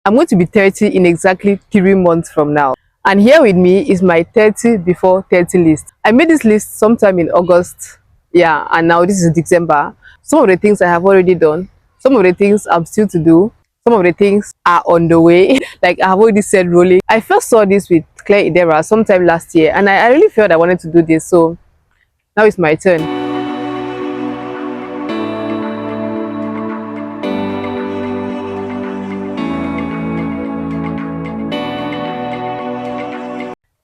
I'm going to be 30 in exactly 3 months from now. And here with me is my 30 before 30 list. I made this list sometime in August. Yeah, and now this is December. Some of the things I have already done, some of the things I'm still to do, some of the things are on the way. Like I have already said rolling. I first saw this with Claire Idera sometime last year, and I really felt I wanted to do this. So now it's my turn.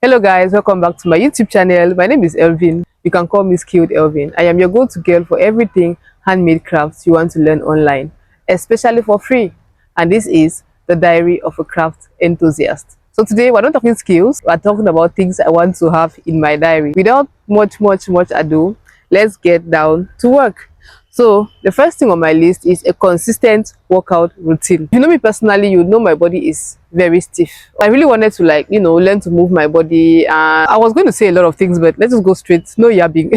Hello guys, welcome back to my YouTube channel. My name is Elvin. You can call me Skilled Elvin. I am your go-to girl for everything handmade crafts you want to learn online, especially for free. And this is the Diary of a Craft Enthusiast. So today we're not talking skills, we're talking about things I want to have in my diary. Without much ado, let's get down to work. So the first thing on my list is a consistent workout routine. You know me personally, you know my body is very stiff. I really wanted to learn to move my body. I was going to say a lot of things, but let's just go straight. No yabbing.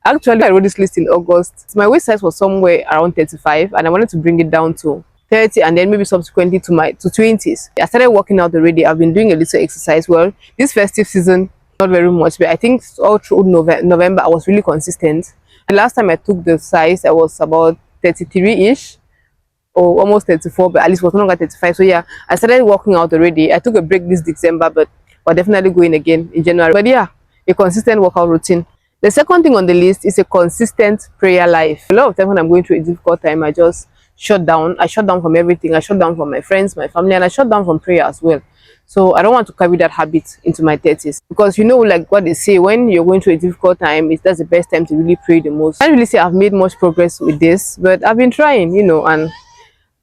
Actually, I wrote this list in August. My waist size was somewhere around 35 and I wanted to bring it down to 30 and then maybe subsequently to 20s. I started working out already. I've been doing a little exercise. Well, this festive season, not very much, but I think all through November I was really consistent. The last time I took the size, I was about 33-ish or almost 34, but at least was no longer 35. So yeah, I started working out already. I took a break this December, but we're definitely going again in January. But yeah, a consistent workout routine. The second thing on the list is a consistent prayer life. A lot of times when I'm going through a difficult time, I just shut down. I shut down from everything. I shut down from my friends, my family, and I shut down from prayer as well. So I don't want to carry that habit into my 30s, because you know, like what they say, when you're going through a difficult time, that's the best time to really pray the most. I can't really say I've made much progress with this, but I've been trying, and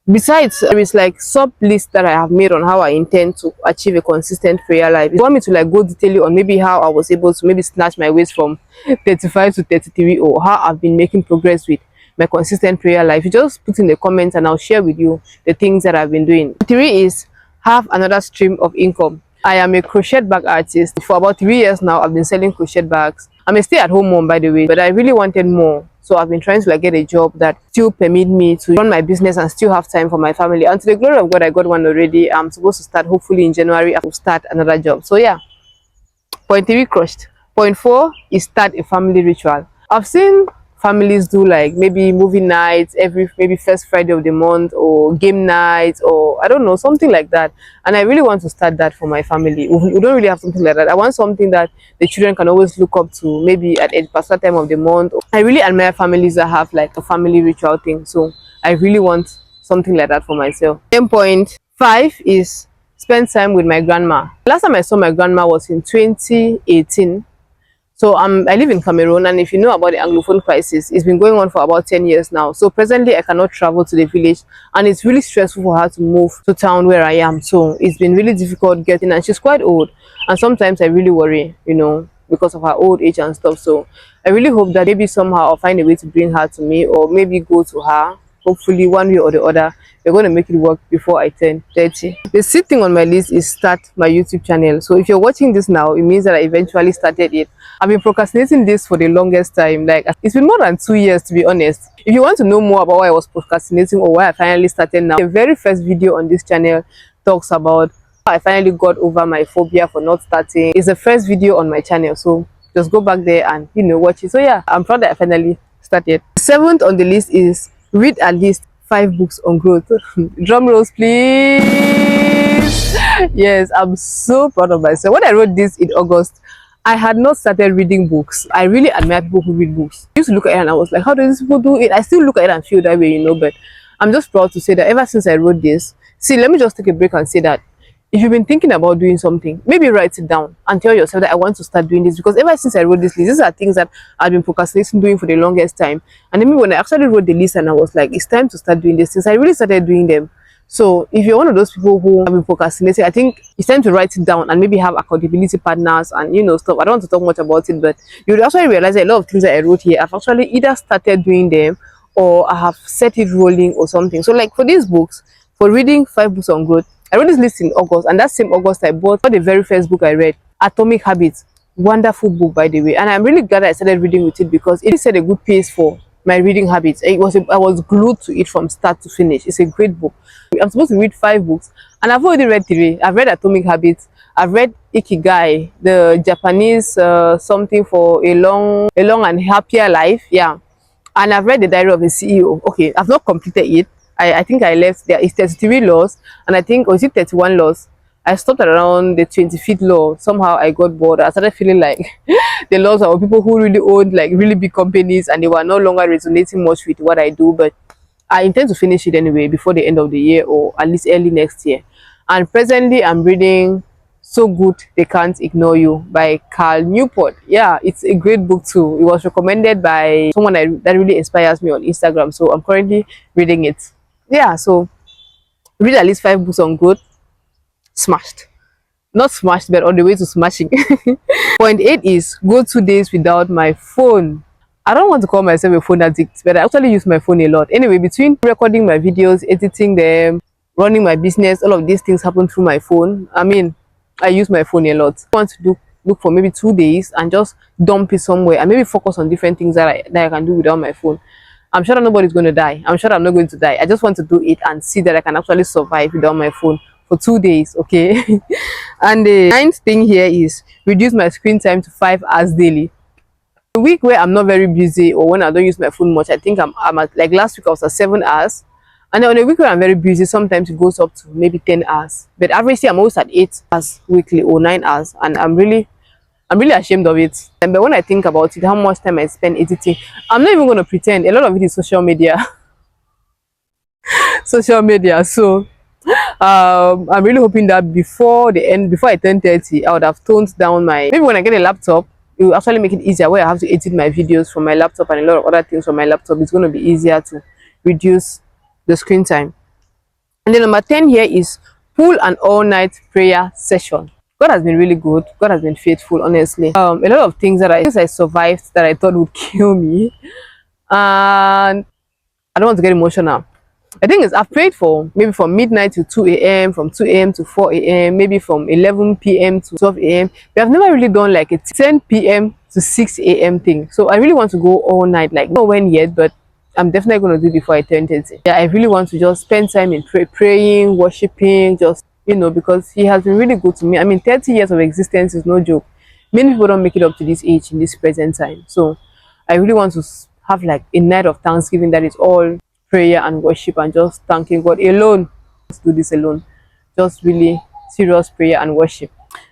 besides, there is like sub list that I have made on how I intend to achieve a consistent prayer life. If you want me to like go detail on maybe how I was able to maybe snatch my waist from 35 to 33, or how I've been making progress with my consistent prayer life, you just put in the comments and I'll share with you the things that I've been doing. 3 is have another stream of income. I am a crochet bag artist. For about 3 years now, I've been selling crochet bags. I'm a stay-at-home mom, by the way, but I really wanted more. So I've been trying to like get a job that still permit me to run my business and still have time for my family. And to the glory of God, I got one already. I'm supposed to start hopefully in January. I will start another job. So yeah, point 3 crushed. Point 4 is start a family ritual. I've seen families do like maybe movie nights every maybe first Friday of the month, or game nights, or I don't know, something like that. And I really want to start that for my family. We don't really have something like that. I want something that the children can always look up to, maybe at a particular time of the month. I really admire families that have like a family ritual thing. So I really want something like that for myself. Then point 5 is spend time with my grandma. Last time I saw my grandma was in 2018. So I live in Cameroon, and if you know about the Anglophone crisis, it's been going on for about 10 years now. So presently I cannot travel to the village, and it's really stressful for her to move to town where I am. So it's been really difficult getting, and she's quite old, and sometimes I really worry, because of her old age and stuff. So I really hope that maybe somehow I'll find a way to bring her to me, or maybe go to her. Hopefully one way or the other, we're going to make it work before I turn 30. The 6th thing on my list is start my YouTube channel. So if you're watching this now, it means that I eventually started it. I've been procrastinating this for the longest time. Like, it's been more than 2 years, to be honest. If you want to know more about why I was procrastinating or why I finally started now, the very first video on this channel talks about how I finally got over my phobia for not starting. It's the first video on my channel, so just go back there and watch it. So yeah, I'm proud that I finally started. 7th on the list is read at least 5 books on growth. Drum rolls, please. Yes, I'm so proud of myself. When I wrote this in August, I had not started reading books. I really admire people who read books. I used to look at it and I was like, how do these people do it? I still look at it and feel that way, but I'm just proud to say that ever since I wrote this, see, let me just take a break and say that if you've been thinking about doing something, maybe write it down and tell yourself that I want to start doing this, because ever since I wrote this list, these are things that I've been procrastinating doing for the longest time. And then when I actually wrote the list and I was like, it's time to start doing this, since I really started doing them. So if you're one of those people who have been procrastinating, I think it's time to write it down and maybe have accountability partners and stuff. I don't want to talk much about it, but you would actually realize that a lot of things that I wrote here, I've actually either started doing them or I have set it rolling or something. So like for these books, for reading 5 books on growth, I wrote this list in August, and that same August I bought the very first book I read, Atomic Habits. Wonderful book, by the way, and I'm really glad I started reading with it, because it set a good pace for my reading habits. I was glued to it from start to finish. It's a great book. I'm supposed to read 5 books, and I've already read 3. I've read Atomic Habits. I've read Ikigai, the Japanese something for a long and happier life. Yeah, and I've read the Diary of a CEO. Okay, I've not completed it. I think I left there. It's 33 laws, and I think, or is it 31 laws? I stopped at around the 25th law. Somehow I got bored. I started feeling like the laws are people who really owned like really big companies, and they were no longer resonating much with what I do. But I intend to finish it anyway before the end of the year, or at least early next year. And presently I'm reading So Good They Can't Ignore You by Carl Newport. Yeah, it's a great book too. It was recommended by someone that really inspires me on Instagram. So I'm currently reading it. Yeah, so read at least 5 books on growth. Smashed. Not smashed, but on the way to smashing. Point 8 is go 2 days without my phone. I don't want to call myself a phone addict, but I actually use my phone a lot. Anyway, between recording my videos, editing them, running my business, all of these things happen through my phone. I mean, I use my phone a lot. I want to look for maybe 2 days and just dump it somewhere and maybe focus on different things that I can do without my phone. I'm sure that nobody's going to die. I'm sure I'm not going to die. I just want to do it and see that I can actually survive without my phone for 2 days. Okay. And the ninth thing here is reduce my screen time to 5 hours daily. A week where I'm not very busy or when I don't use my phone much, I think I'm at, like last week I was at 7 hours. And then on a week where I'm very busy, sometimes it goes up to maybe 10 hours. But averagely I'm always at 8 hours weekly or 9 hours. And I'm really ashamed of it. But when I think about it, how much time I spend editing, I'm not even going to pretend. A lot of it is social media. Social media. So I'm really hoping that before I turn 30, I would have toned down maybe when I get a laptop, it will actually make it easier where I have to edit my videos from my laptop and a lot of other things from my laptop. It's going to be easier to reduce the screen time. And then number 10 here is pull an all-night prayer session. God has been really good. God has been faithful, honestly. A lot of things that I survived that I thought would kill me, and I don't want to get emotional. I think I've prayed for maybe from midnight to 2 a.m., from 2 a.m. to 4 a.m., maybe from 11 p.m. to 12 a.m. But I've never really done like a 10 p.m. to 6 a.m. thing. So I really want to go all night, like not when yet, but I'm definitely going to do it before I turn 30. Yeah, I really want to just spend time in praying, worshiping, just, because he has been really good to me. I mean, 30 years of existence is no joke. Many people don't make it up to this age in this present time. So I really want to have like a night of Thanksgiving that is all prayer and worship and just thanking God alone. Let's do this alone. Just really serious prayer and worship.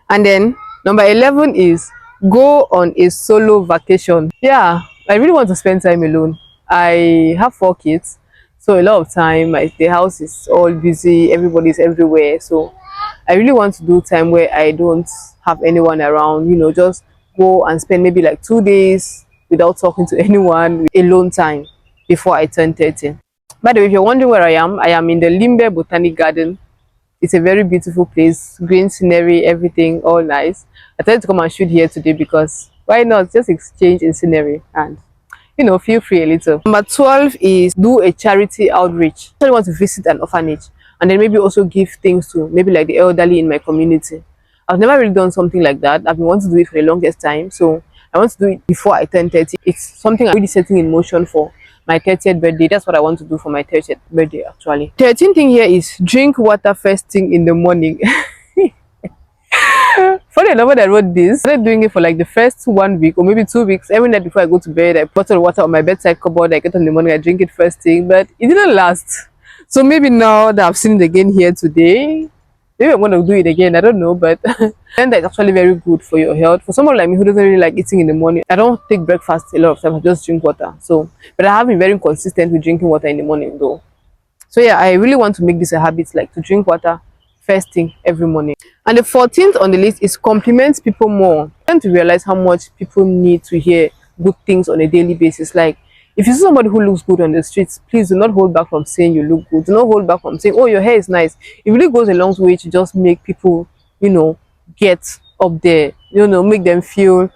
And then number 11 is go on a solo vacation. Yeah, I really want to spend time alone. I have 4 kids, so a lot of time the house is all busy, everybody's everywhere. So I really want to do time where I don't have anyone around, just go and spend maybe like 2 days without talking to anyone, alone time before I turn 30. By the way, if you're wondering where I am in the Limbe Botanic Garden. It's a very beautiful place, green scenery, everything, all nice. I decided to come and shoot here today because why not just exchange in scenery and feel free a little. Number 12 is do a charity outreach. I want to visit an orphanage and then maybe also give things to maybe like the elderly in my community. I've never really done something like that. I've been wanting to do it for the longest time, so I want to do it before I turn 30. It's something I'm really setting in motion for my 30th birthday. That's what I want to do for my 30th birthday actually. 13th thing here is drink water first thing in the morning. Funny enough, when I wrote this, I started doing it for like the first 1 week or maybe 2 weeks. Every night before I go to bed, I put the water on my bedside cupboard. I get in the morning, I drink it first thing, but it didn't last. So maybe now that I've seen it again here today, maybe I'm going to do it again. I don't know, but and that's actually very good for your health. For someone like me who doesn't really like eating in the morning, I don't take breakfast a lot of times. I just drink water. But I have been very consistent with drinking water in the morning though. So yeah, I really want to make this a habit, like to drink water first thing every morning. And the 14th on the list is compliment people more. I tend to realize how much people need to hear good things on a daily basis. Like if you see somebody who looks good on the streets, please do not hold back from saying you look good. Do not hold back from saying, oh, your hair is nice. It really goes a long way to just make people, get up there, make them feel.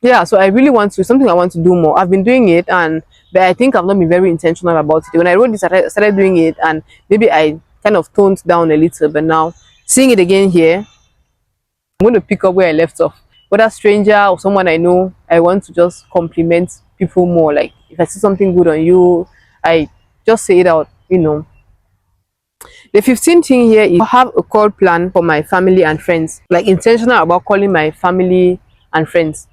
Yeah, so I really want to, something I want to do more. I've been doing it, but I think I've not been very intentional about it. When I wrote this, I started doing it, and maybe I kind of toned down a little, but now seeing it again here, I'm going to pick up where I left off. Whether stranger or someone I know, I want to just compliment people more, like If I see something good on you, I just say it out, you know. The 15th thing here is have a call plan for my family and friends, like intentional about calling my family and friends.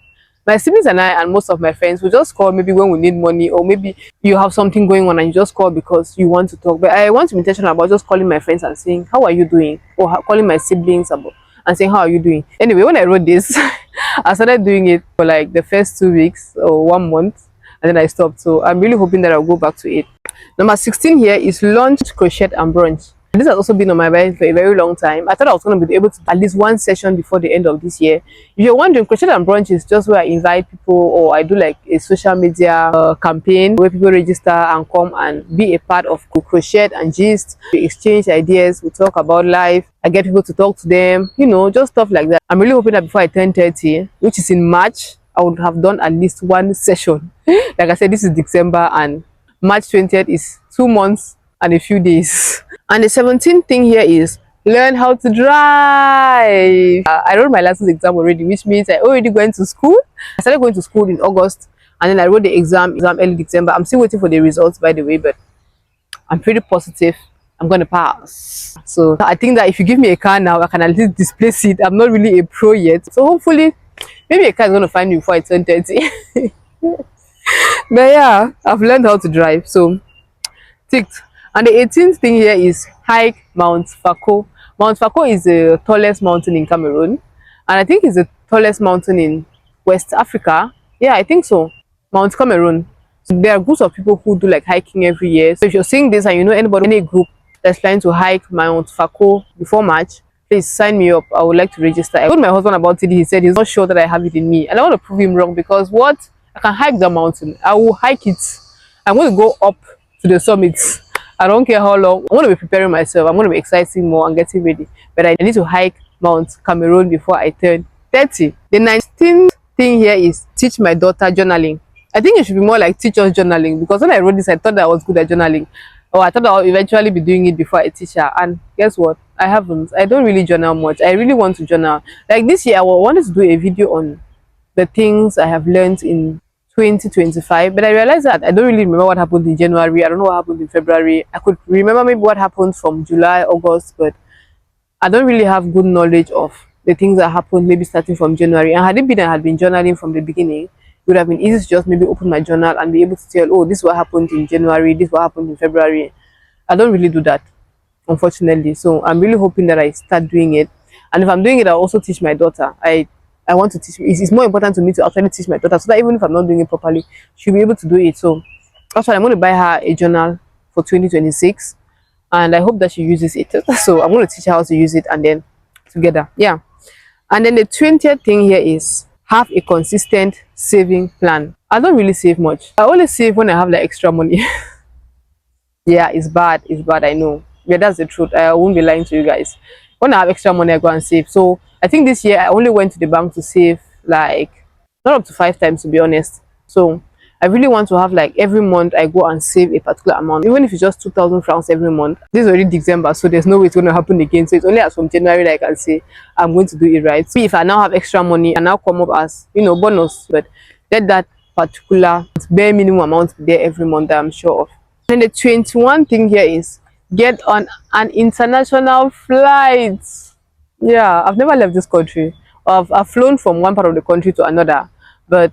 My siblings and I and most of my friends will just call maybe when we need money, or maybe you have something going on and you just call because you want to talk. But I want to be intentional about just calling my friends and saying, how are you doing? Or calling my siblings about and saying, how are you doing? Anyway, when I wrote this, I started doing it for like the first 2 weeks or 1 month, and then I stopped. So I'm really hoping that I'll go back to it. Number 16 here is lunch, crochet, and brunch. This has also been on my mind for a very long time. I thought I was going to be able to at least one session before the end of this year. If you're wondering, crochet and brunch is just where I invite people, or I do like a social media campaign where people register and come and be a part of crochet and gist. We exchange ideas, we talk about life. I get people to talk to them, you know, just stuff like that. I'm really hoping that before I turn 30, which is in March, I would have done at least one session. Like I said, this is December and March 20th is 2 months and a few days. And the 17th thing here is learn how to drive. I wrote my license exam already, which means I already went to school. I started going to school in August, and then I wrote the exam early December. I'm still waiting for the results, by the way, but I'm pretty positive I'm going to pass. So I think that if you give me a car now, I can at least displace it. I'm not really a pro yet. So hopefully, maybe a car is going to find me before I turn 30. But yeah, I've learned how to drive. So ticked. And the 18th thing here is hike Mount Fako. Mount Fako is the tallest mountain in Cameroon, and I think it's the tallest mountain in West Africa. Yeah, I think so. Mount Cameroon. So there are groups of people who do like hiking every year. So if you're seeing this and you know anybody, any group that's planning to hike Mount Fako before March, please sign me up. I would like to register. I told my husband about it. He said he's not sure that I have it in me, and I want to prove him wrong, because what, I can hike the mountain. I will hike it. I'm going to go up to the summit. I don't care how long. I'm going to be preparing myself. I'm going to be exciting more and getting ready. But I need to hike Mount Cameroon before I turn 30. The 19th thing here is teach my daughter journaling. I think it should be more like teach us journaling, because when I wrote this, I thought that I was good at journaling. Or I thought I'll eventually be doing it before I teach her. And guess what? I haven't. I don't really journal much. I really want to journal. Like this year, I wanted to do a video on the things I have learned in 2025, but I realized that I don't really remember what happened in January. I don't know what happened in February. I could remember maybe what happened from July, August, but I don't really have good knowledge of the things that happened maybe starting from January. And had it been I had been journaling from the beginning, it would have been easy to just maybe open my journal and be able to tell, oh, this is what happened in January, this is what happened in February. I don't really do that, unfortunately. So I'm really hoping that I start doing it. And if I'm doing it, I'll also teach my daughter. I want to teach. It's more important to me to actually teach my daughter, so that even if I'm not doing it properly, she'll be able to do it. So that's why I'm going to buy her a journal for 2026, and I hope that she uses it. So I'm going to teach her how to use it, and then together, yeah. And then the 20th thing here is have a consistent saving plan. I don't really save much. I only save when I have like extra money. Yeah, it's bad. It's bad. I know. Yeah, that's the truth. I won't be lying to you guys. When I have extra money, I go and save. So I think this year I only went to the bank to save like not up to 5 times, to be honest. So I really want to have like every month I go and save a particular amount, even if it's just 2,000 francs every month. This is already December, so there's no way it's going to happen again. So it's only as from January that I can say I'm going to do it right. So if I now have extra money, I now come up as, you know, bonus, but let that particular bare minimum amount be there every month that I'm sure of. And the 21 thing here is get on an international flight. Yeah, I've never left this country. I've flown from one part of the country to another, but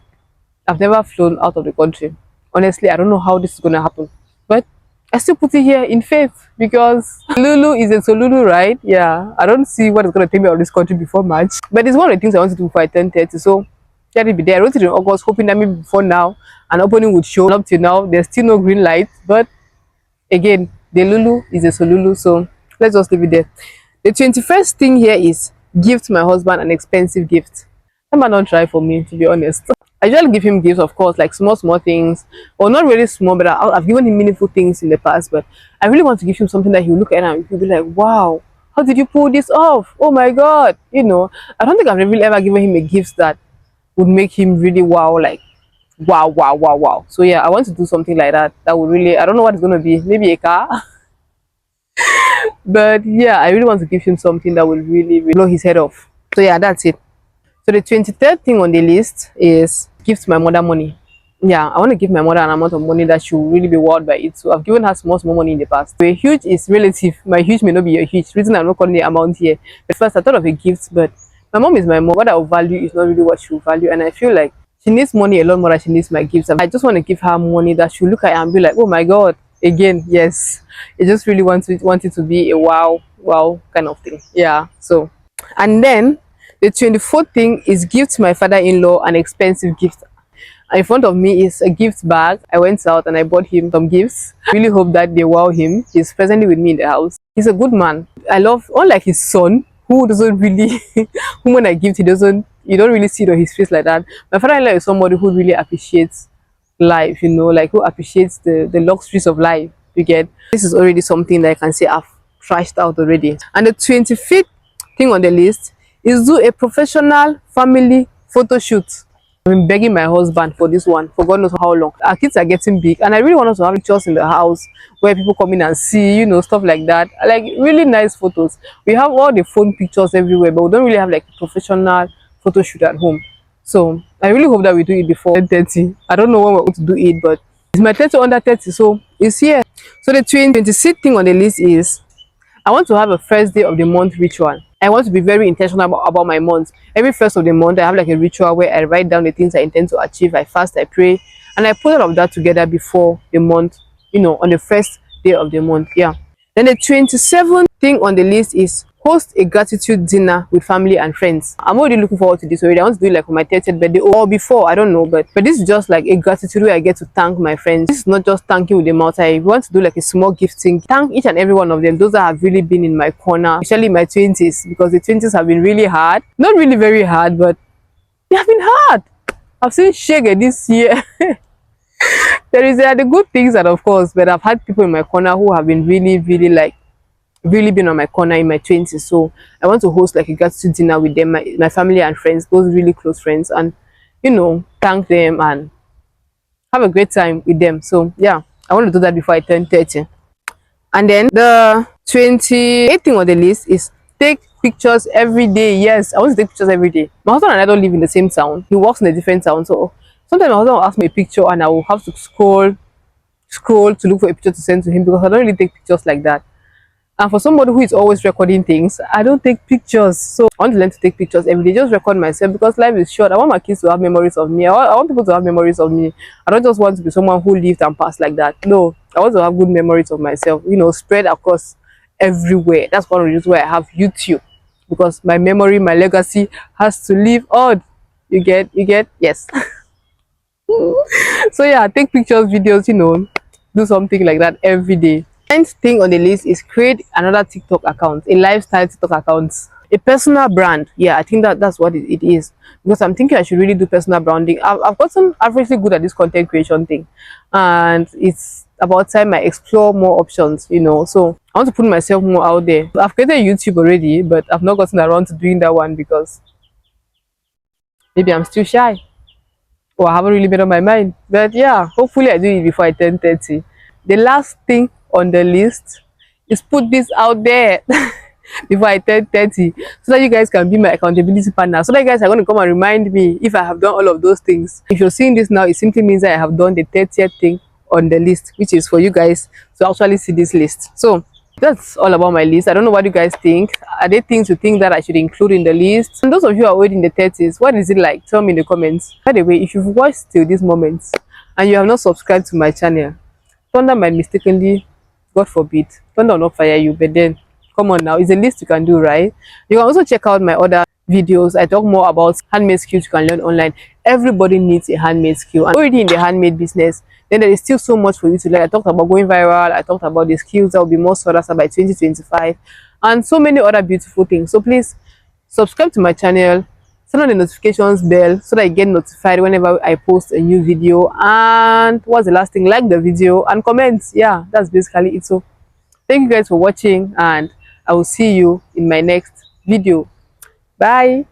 I've never flown out of the country. Honestly, I don't know how this is going to happen, but I still put it here in faith, because Lulu is a Solulu, right? Yeah, I don't see what is going to take me out of this country before March, but it's one of the things I want to do before I turn 30. So let it be there. I wrote it in August, hoping that maybe before now an opening would show. Up till now, there's still no green light, but again, the Lulu is a Solulu, so let's just leave it there. The 21st thing here is gift my husband an expensive gift. That might not try for me, to be honest. I usually give him gifts, of course, like small things, or not really small, but I've given him meaningful things in the past. But I really want to give him something that he'll look at and he'll be like, wow, how did you pull this off? Oh my God. You know, I don't think I've really ever given him a gift that would make him really wow, like wow. So yeah, I want to do something like that. That would really, I don't know what it's going to be. Maybe a car. But yeah, I really want to give him something that will really blow his head off. So yeah, that's it. So the 23rd thing on the list is gift my mother money. yeah, I want to give my mother an amount of money that she will really be wowed by it. So I've given her small money in the past. So a huge is relative. My huge may not be a huge. Reason I'm not calling the amount here. But first I thought of a gift, but my mom is my mom. What I will value is not really what she will value, and I feel like she needs money a lot more than she needs my gifts. I just want to give her money that she'll look at and be like, oh my god, again, yes. I just really want it to be a wow kind of thing. Yeah. So, and then the 24th thing is gift my father-in-law an expensive gift. And in front of me is a gift bag. I went out and I bought him some gifts. I really hope that they wow him. He's presently with me in the house. He's a good man. I love, unlike his son, who doesn't really, whom when I gift, you don't really see it on his face like that. My father-in-law is somebody who really appreciates life, like who appreciates the luxuries of life. You get, this is already something that I can say I've trashed out already. And the 25th thing on the list is do a professional family photo shoot. I've been begging my husband for this one for God knows how long. Our kids are getting big and I really want us to have pictures in the house where people come in and see, stuff like that. Like really nice photos. We have all the phone pictures everywhere, but we don't really have like a professional photo shoot at home. So I really hope that we do it before 30. I don't know when we're going to do it, but it's my 30 under 30, so it's here. So the 26th thing on the list is I want to have a first day of the month ritual. I want to be very intentional about my month. Every first of the month, I have like a ritual where I write down the things I intend to achieve. I fast, I pray, and I put all of that together before the month, on the first day of the month. Yeah. Then the 27th thing on the list is host a gratitude dinner with family and friends. I'm already looking forward to this already. I want to do it like for my 30th birthday or before, I don't know, but this is just like a gratitude where I get to thank my friends. This is not just thanking with the mouth. I want to do like a small gifting, thank each and every one of them, those that have really been in my corner, especially in my 20s, because the 20s have been really hard. Not really very hard, but they have been hard. I've seen Shege this year. There are the good things, and of course, but I've had people in my corner who have been really been on my corner in my 20s. So I want to host like a gratitude dinner with them, my family and friends, those really close friends, and thank them and have a great time with them. So yeah, I want to do that before I turn 30. And then the 28th thing on the list is take pictures every day. Yes, I want to take pictures every day. My husband and I don't live in the same town. He works in a different town, so sometimes my husband will ask me a picture and I will have to scroll to look for a picture to send to him, because I don't really take pictures like that. And for somebody who is always recording things, I don't take pictures. So I want to learn to take pictures every day, just record myself, because life is short. I want my kids to have memories of me. I want people to have memories of me. I don't just want to be someone who lived and passed like that. No, I want to have good memories of myself, spread across everywhere. That's one of the reasons why I have YouTube, because my memory, my legacy has to live on. You get? Yes. So yeah, take pictures, videos, do something like that every day. Next thing on the list is create another TikTok account, a lifestyle TikTok account, a personal brand. Yeah, I think that's what it is, because I'm thinking I should really do personal branding. I've gotten averagely good at this content creation thing, and it's about time I explore more options. So I want to put myself more out there. I've created YouTube already, but I've not gotten around to doing that one because maybe I'm still shy, or I haven't really made up my mind. But yeah, hopefully I do it before I turn 30. The last thing on the list is put this out there before I turn 30, so that you guys can be my accountability partner, so that you guys are going to come and remind me if I have done all of those things. If you're seeing this now, it simply means that I have done the 30th thing on the list, which is for you guys to actually see this list. So that's all about my list. I don't know what you guys think. Are there things you think that I should include in the list? And those of you who are already in the 30s, what is it like? Tell me in the comments. By the way, if you've watched till this moment and you have not subscribed to my channel, Thunder might mistakenly, God forbid, Thunder will not fire you, but then come on now, it's a list you can do, right? You can also check out my other videos. I talk more about handmade skills you can learn online. Everybody needs a handmade skill, and already in the handmade business, then there is still so much for you to learn. I talked about going viral, I talked about the skills that will be more sought after by 2025, and so many other beautiful things. So please subscribe to my channel, turn on the notifications bell so that you get notified whenever I post a new video. And what's the last thing? Like the video and comment. Yeah, that's basically it. So thank you guys for watching, and I will see you in my next video. Bye.